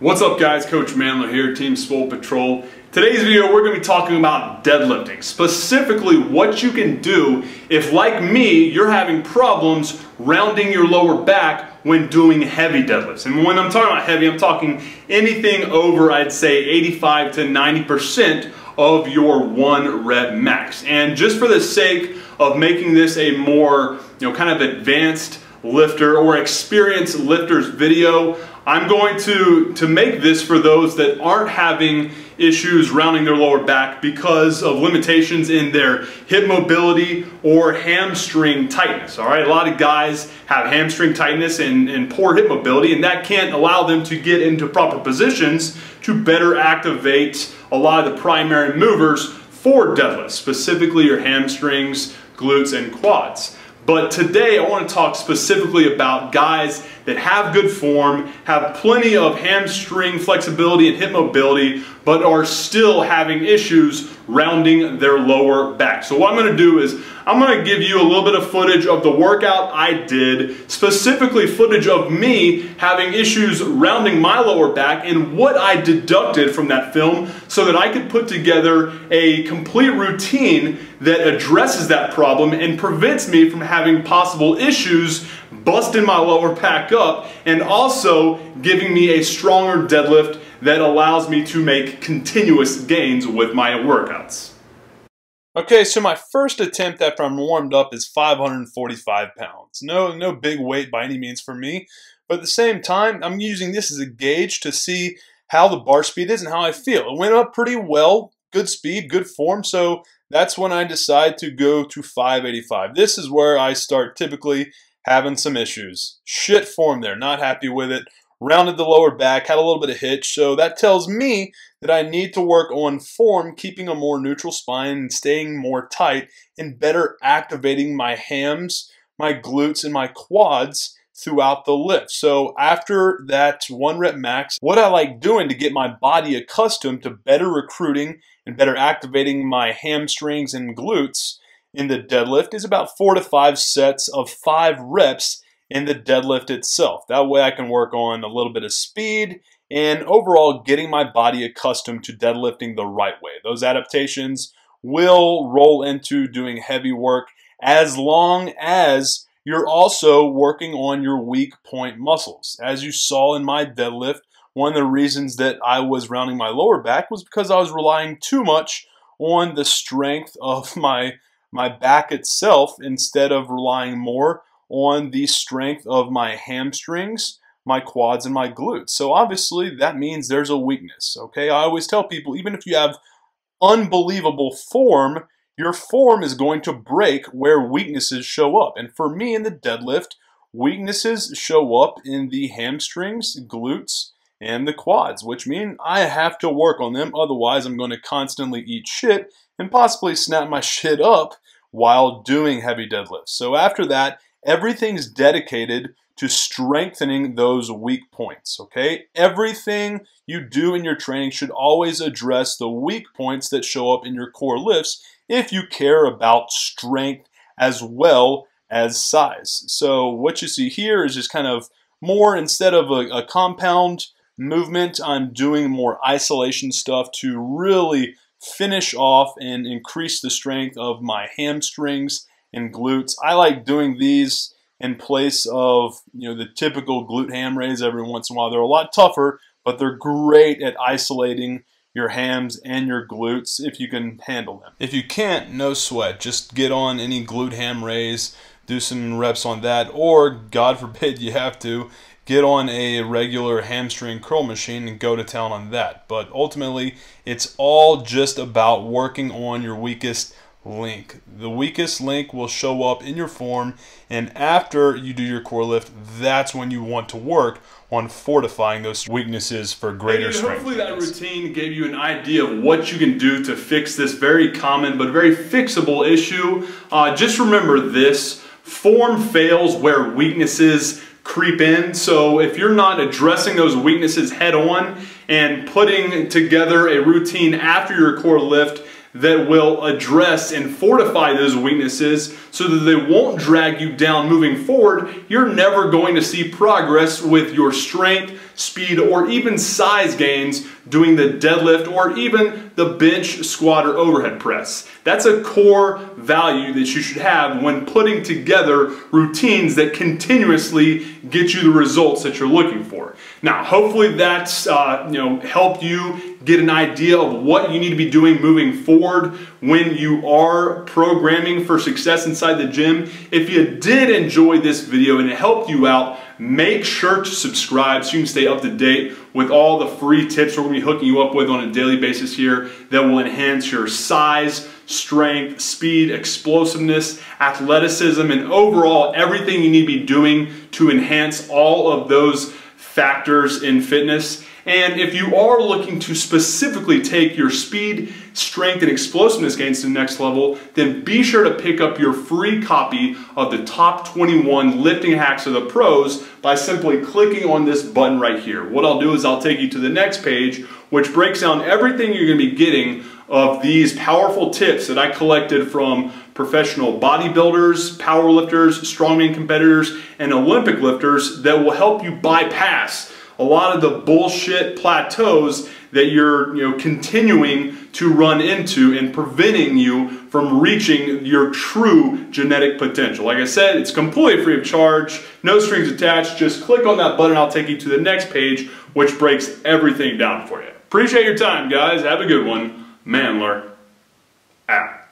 What's up guys, Coach MANdler here, Team Swole Patrol. Today's video we're going to be talking about deadlifting, specifically what you can do if, like me, you're having problems rounding your lower back when doing heavy deadlifts. And when I'm talking about heavy, I'm talking anything over, I'd say, 85 to 90% of your 1 rep max. And just for the sake of making this a more, kind of advanced lifter or experienced lifters video, I'm going to make this for those that aren't having issues rounding their lower back because of limitations in their hip mobility or hamstring tightness. All right, a lot of guys have hamstring tightness and poor hip mobility, and that can't allow them to get into proper positions to better activate a lot of the primary movers for deadlifts, specifically your hamstrings, glutes, and quads. But today I want to talk specifically about guys that have good form, have plenty of hamstring flexibility and hip mobility, but are still having issues rounding their lower back. So what I'm going to do is I'm going to give you a little bit of footage of the workout I did, specifically footage of me having issues rounding my lower back and what I deducted from that film so that I could put together a complete routine that addresses that problem and prevents me from having possible issues busting my lower back up and also giving me a stronger deadlift that allows me to make continuous gains with my workouts. Okay, so my first attempt after I'm warmed up is 545 pounds. No big weight by any means for me, but at the same time, I'm using this as a gauge to see how the bar speed is and how I feel. It went up pretty well, good speed, good form, so that's when I decide to go to 585. This is where I start typically having some issues. Shit form there, not happy with it. Rounded the lower back, had a little bit of hitch, so that tells me that I need to work on form, keeping a more neutral spine and staying more tight and better activating my hams, my glutes, and my quads throughout the lift. So after that 1 rep max, what I like doing to get my body accustomed to better recruiting and better activating my hamstrings and glutes in the deadlift is about 4 to 5 sets of 5 reps in the deadlift itself. That way I can work on a little bit of speed and overall getting my body accustomed to deadlifting the right way. Those adaptations will roll into doing heavy work as long as you're also working on your weak point muscles. As you saw in my deadlift, one of the reasons that I was rounding my lower back was because I was relying too much on the strength of my back itself instead of relying more on the strength of my hamstrings, my quads, and my glutes. So obviously that means there's a weakness, okay? I always tell people, even if you have unbelievable form, your form is going to break where weaknesses show up. And for me in the deadlift, weaknesses show up in the hamstrings, glutes, and the quads, which mean I have to work on them. Otherwise, I'm going to constantly eat shit and possibly snap my shit up while doing heavy deadlifts. So after that, everything's dedicated to strengthening those weak points, okay? Everything you do in your training should always address the weak points that show up in your core lifts if you care about strength as well as size. So what you see here is just kind of more, instead of a compound movement, I'm doing more isolation stuff to really finish off and increase the strength of my hamstrings and glutes. I like doing these in place of the typical glute ham raise every once in a while. They're a lot tougher, but they're great at isolating your hams and your glutes if you can handle them. If you can't, no sweat. Just get on any glute ham raise, do some reps on that, or God forbid you have to, get on a regular hamstring curl machine and go to town on that. But ultimately, it's all just about working on your weakest link. The weakest link will show up in your form, and after you do your core lift, that's when you want to work on fortifying those weaknesses for greater strength. Hopefully that routine gave you an idea of what you can do to fix this very common but very fixable issue. Just remember this: form fails where weaknesses creep in. So if you're not addressing those weaknesses head on and putting together a routine after your core lift that will address and fortify those weaknesses so that they won't drag you down moving forward. You're never going to see progress with your strength, speed, or even size gains doing the deadlift or even the bench, squat, or overhead press. That's a core value that you should have when putting together routines that continuously get you the results that you're looking for. Now, hopefully that's helped you get an idea of what you need to be doing moving forward when you are programming for success inside the gym. If you did enjoy this video and it helped you out, make sure to subscribe so you can stay up to date with all the free tips we're going to be hooking you up with on a daily basis here that will enhance your size, strength, speed, explosiveness, athleticism, and overall everything you need to be doing to enhance all of those factors in fitness. And if you are looking to specifically take your speed, strength, and explosiveness gains to the next level, then be sure to pick up your free copy of the top 21 lifting hacks of the pros by simply clicking on this button right here. What I'll do is I'll take you to the next page, which breaks down everything you're going to be getting of these powerful tips that I collected from professional bodybuilders, powerlifters, strongman competitors, and Olympic lifters that will help you bypass a lot of the bullshit plateaus that you're continuing to run into and preventing you from reaching your true genetic potential. Like I said, it's completely free of charge, no strings attached. Just click on that button, I'll take you to the next page, which breaks everything down for you. Appreciate your time, guys. Have a good one. MANdler out.